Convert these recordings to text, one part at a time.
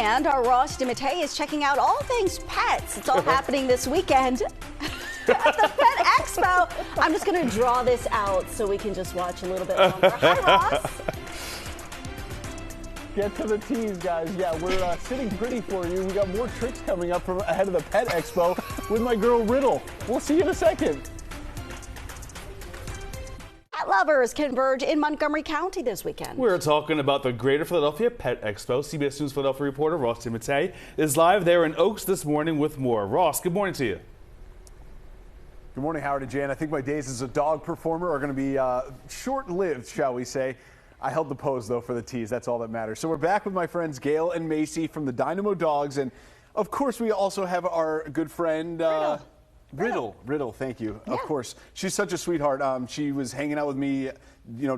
And our Ross DiMattei is checking out all things pets. It's all happening this weekend at the Pet Expo. I'm just going to draw this out so we can just watch a little bit longer. Hi, Ross. Get to the tease, guys. Yeah, we're sitting pretty for you. We got more tricks coming up from ahead of the Pet Expo with my girl Riddle. We'll see you in a second. Pet lovers converge in Montgomery County this weekend. We're talking about the Greater Philadelphia Pet Expo. CBS News Philadelphia reporter Ross DiMattei is live there in Oaks this morning with more. Ross, good morning to you. Good morning, Howard and Jan. I think my days as a dog performer are going to be short-lived, shall we say. I held the pose, though, for the tease. That's all that matters. So we're back with my friends Gail and Macy from the Dynamo Dogs. And, of course, we also have our good friend Riddle, thank you. Yeah. Of course. She's such a sweetheart. She was hanging out with me,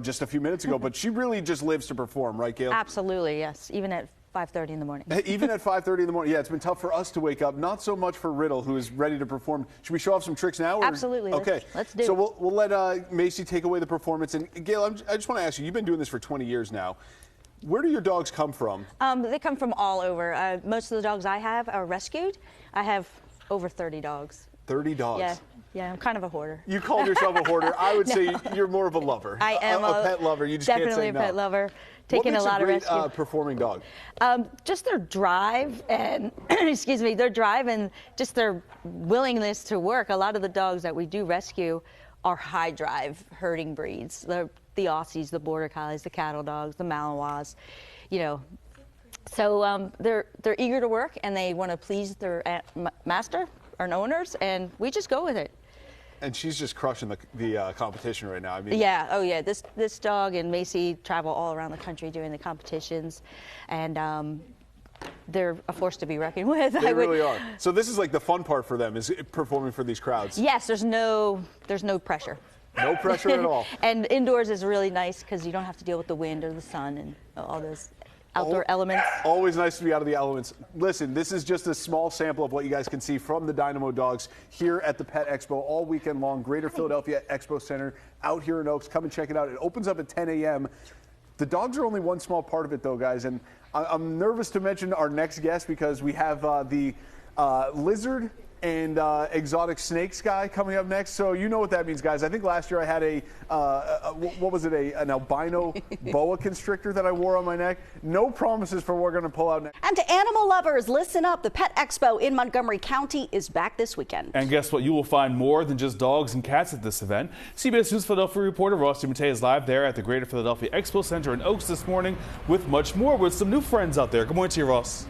just a few minutes ago. But she really just lives to perform, right, Gail? Absolutely, yes. Even at 5:30 in the morning. Even at 5:30 in the morning. Yeah, it's been tough for us to wake up. Not so much for Riddle, who is ready to perform. Should we show off some tricks now? Or? Absolutely. Okay. Let's do it. So we'll let Macy take away the performance. And Gail, I just want to ask you, you've been doing this for 20 years now. Where do your dogs come from? They come from all over. Most of the dogs I have are rescued. I have over 30 dogs. 30 dogs? Yeah, I'm kind of a hoarder. You called yourself a hoarder. I would say you're more of a lover. I am a pet lover. You just can't say no. Definitely a pet lover. Taking a lot of rescue. What makes a great performing dog? Just their drive and, excuse me, their drive and just their willingness to work. A lot of the dogs that we do rescue are high drive herding breeds. The Aussies, the Border Collies, the cattle dogs, the Malinois, So they're eager to work and they want to please their master, our owners, and we just go with it. And she's just crushing the competition right now. I mean, yeah. This dog and Macy travel all around the country doing the competitions, and they're a force to be reckoned with. They really are. So this is like the fun part for them, is performing for these crowds. Yes, there's no pressure. No pressure at all. And indoors is really nice because you don't have to deal with the wind or the sun and all those outdoor elements. Always nice to be out of the elements. Listen, this is just a small sample of what you guys can see from the Dynamo Dogs here at the Pet Expo all weekend long. Greater Philadelphia Expo Center out here in Oaks. Come and check it out. It opens up at 10 a.m. The dogs are only one small part of it, though, guys. And I'm nervous to mention our next guest because we have the lizard and exotic snakes guy coming up next. So you know what that means, guys. I think last year I had an albino boa constrictor that I wore on my neck. No promises for what we're going to pull out next. And to animal lovers, listen up. The Pet Expo in Montgomery County is back this weekend. And guess what? You will find more than just dogs and cats at this event. CBS News Philadelphia reporter Ross DiMattei is live there at the Greater Philadelphia Expo Center in Oaks this morning with much more, with some new friends out there. Good morning to you, Ross.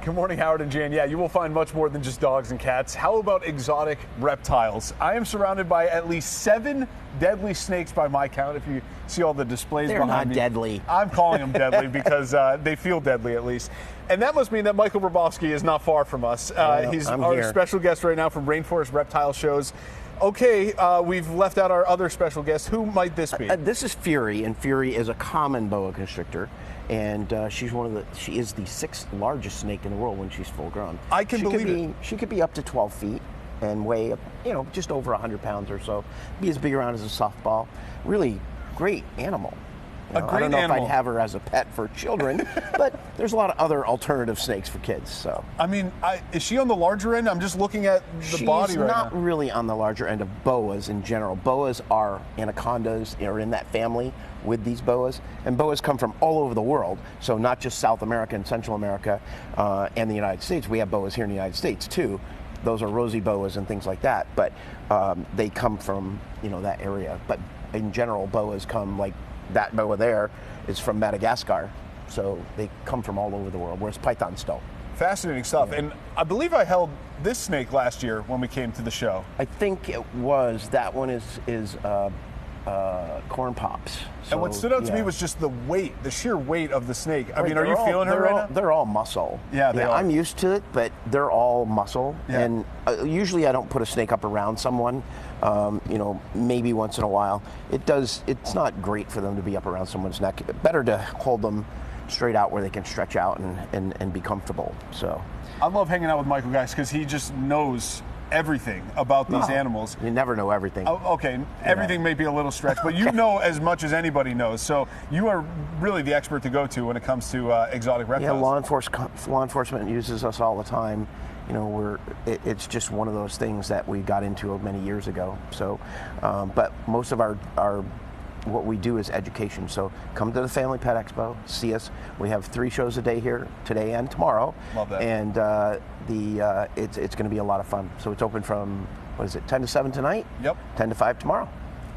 Good morning, Howard and Jan. Yeah, you will find much more than just dogs and cats. How about exotic reptiles? I am surrounded by at least 7 deadly snakes by my count, if you see all the displays behind me. They're not deadly. I'm calling them deadly because they feel deadly, at least. And that must mean that Michael Brabowski is not far from us. He's our special guest right now from Rainforest Reptile Shows. Okay, we've left out our other special guest. Who might this be? This is Fury, and Fury is a common boa constrictor. And she is the 6th largest snake in the world when she's full grown. I can believe it. She could be up to 12 feet and weigh, just over 100 pounds or so. Be as big around as a softball. Really great animal. A great I don't know animal. if I'd have her as a pet for children, but there's a lot of other alternative snakes for kids. So I mean, is she on the larger end? I'm just looking at the body right now. She's not really on the larger end of boas in general. Boas are anacondas, are in that family with these boas, and boas come from all over the world. So not just South America and Central America and the United States. We have boas here in the United States too. Those are rosy boas and things like that, but they come from that area. But in general, boas come like. That boa there is from Madagascar, so they come from all over the world, whereas pythons don't. Fascinating stuff. Yeah. And I believe I held this snake last year when we came to the show. I think it was. That one is corn pops. So, and what stood out to me was just the weight, the sheer weight of the snake. I mean, are you all, feeling her right now? They're all muscle. Yeah, they are. I'm used to it, but they're all muscle. Yeah. And usually I don't put a snake up around someone. Maybe once in a while. It's not great for them to be up around someone's neck. Better to hold them straight out where they can stretch out and be comfortable. So I love hanging out with Michael, guys, because he just knows everything about these animals. You never know everything. Okay, everything may be a little stretch, but you know as much as anybody knows. So you are really the expert to go to when it comes to exotic reptiles. Yeah, law enforcement uses us all the time. You know, it's just one of those things that we got into many years ago. So, but most of our what we do is education. So come to the Family Pet Expo, see us. We have 3 shows a day here, today and tomorrow. Love that. And it's going to be a lot of fun. So it's open from, what is it, 10 to 7 tonight? Yep. 10 to 5 tomorrow.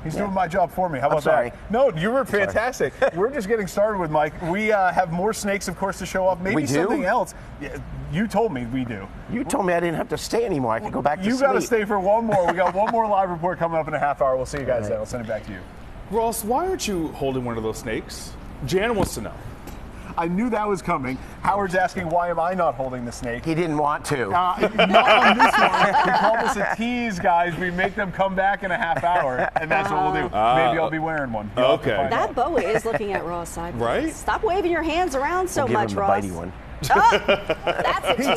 He's doing my job for me. How about sorry. that? No, you were fantastic. We're just getting started with Mike. We have more snakes, of course, to show off. Maybe we do? Something else. Yeah, you told me we do. You told me I didn't have to stay anymore. I could go back to sleep. You got to stay for one more. We got one more live report coming up in a half hour. We'll see you guys then. I'll send it back to you. Ross, why aren't you holding one of those snakes? Jan wants to know. I knew that was coming. Howard's asking, why am I not holding the snake? He didn't want to. Not on this one. We call this a tease, guys. We make them come back in a half hour, and that's what we'll do. Maybe I'll be wearing one. Okay. That boa is looking at Ross sideways. Right? Stop waving your hands around so We'll much, give him Ross. the bitey one. Oh, that's a He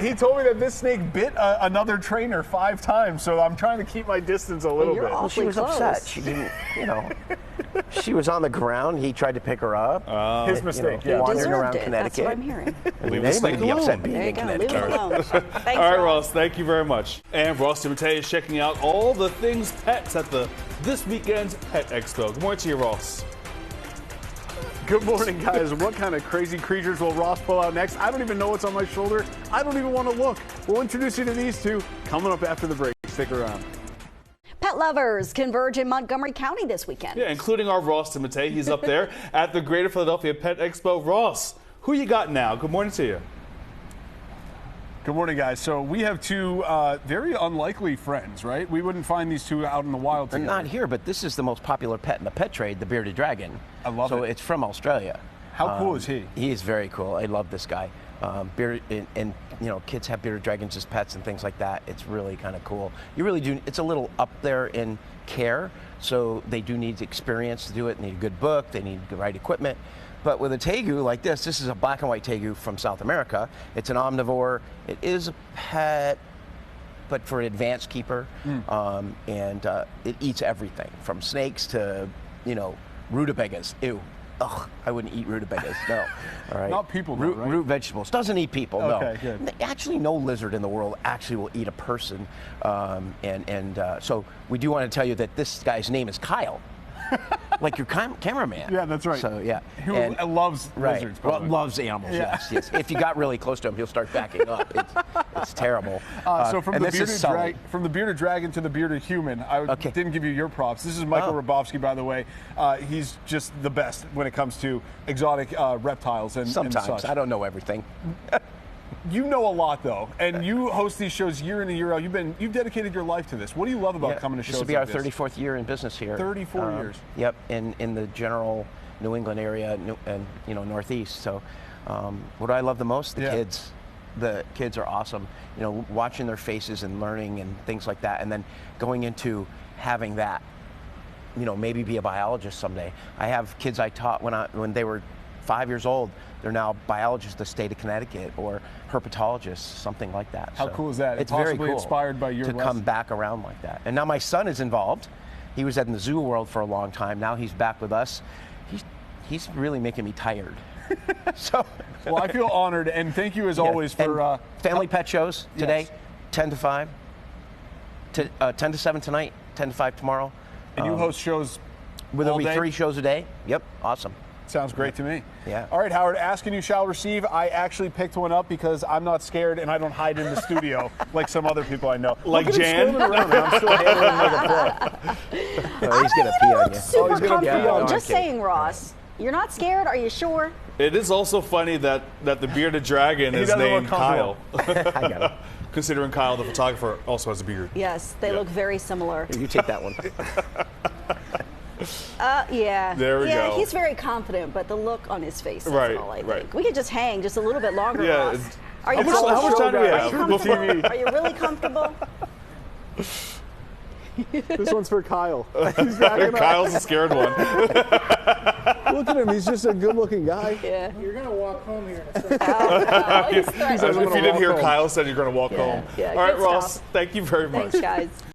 tease. told me that this snake bit another trainer 5 times, so I'm trying to keep my distance a little you're bit. awful. Well, she was Close. upset. She didn't, you know. She was on the ground. He tried to pick her up. His mistake. You wandering deserved around it. That's Connecticut. what I'm hearing. I mean, Leave the snake anybody be alone. upset being There you in go. Leave Connecticut. it alone. Thanks, All right, Ross. Ross, thank you very much. And Ross DiMattei is checking out all the things pets at this weekend's Pet Expo. Good morning to you, Ross. Good morning, guys. What kind of crazy creatures will Ross pull out next? I don't even know what's on my shoulder. I don't even want to look. We'll introduce you to these two coming up after the break. Stick around. Pet lovers converge in Montgomery County this weekend. Yeah, including our Ross DiMattei. He's up there at the Greater Philadelphia Pet Expo. Ross, who you got now? Good morning to you. Good morning, guys. So we have 2 very unlikely friends, right? We wouldn't find these 2 out in the wild They're together. not here, but this is the most popular pet in the pet trade, the bearded dragon. I love so it. it's from Australia. How cool is he? He is very cool. I love this guy. Bearded, and you know, kids have bearded dragons as pets and things like that. It's really kind of cool. You really do. It's a little up there in care, so they do need experience to do it. They need a good book. They need the right equipment. But with a tegu like this is a black and white tegu from South America. It's an omnivore. It is a pet, but for an advanced keeper, and it eats everything from snakes to, you know, rutabagas. Ew. Ugh, I wouldn't eat rutabagas. No. All right. Not people, though, right? Root vegetables. Doesn't eat people. Okay, no. good. Actually, no lizard in the world actually will eat a person. So we do want to tell you that this guy's name is Kyle. Like your cameraman. Yeah, that's right. So yeah, Who loves lizards, by the way. loves animals. Yes. If you got really close to him, he'll start backing up. It's terrible. So from the bearded dragon to the bearded human, I didn't give you your props. This is Michael Rabovsky, by the way. He's just the best when it comes to exotic reptiles and Sometimes such. I don't know everything. You know a lot, though, and you host these shows year in and year out. You've dedicated your life to this. What do you love about coming to shows like this? This will be our like 34th year in business here. 34 years. Yep, in the general New England area and Northeast. So, what do I love the most? The kids. The kids are awesome. You know, watching their faces and learning and things like that, and then going into having that. You know, maybe be a biologist someday. I have kids I taught when they were 5 years old. They're now biologists of the state of Connecticut or herpetologists, something like that. How cool is that? It's very cool inspired by your to come back around like that. And now my son is involved. He was in the zoo world for a long time. Now he's back with us. He's really making me tired. So, well, I feel honored, and thank you as always for family pet shows today, 10 to 5, 10 to 7 tonight, 10 to 5 tomorrow. And you host shows. There'll be 3 shows a day. Yep, awesome. Sounds great to me. Yeah. All right, Howard, ask and you shall receive. I actually picked one up because I'm not scared and I don't hide in the studio like some other people I know. Like Jan? I'm still handling like a pro. He's going to pee on you. Super gonna comfortable. pee on you. Just saying, Ross. You're not scared? Are you sure? It is also funny that the bearded dragon is doesn't look named Kyle. comfortable. I got it. Considering Kyle, the photographer, also has a beard. Yes, they look very similar. You take that one. Yeah. There we go. He's very confident, but the look on his face is Right, all I think. right. We could just hang just a little bit longer, Yeah, Ross. it's- Are you How much time do we Are have you comfortable? TV? Are you really comfortable? This one's for Kyle. He's backing up. Kyle's the scared one. Look at him. He's just a good-looking guy. Yeah. You're going to walk home here in a second. He's threatening. I'm If gonna you didn't walk hear home. Kyle said you're going to walk home. Yeah, All right, good Ross, stuff. thank you very much. Thanks, guys.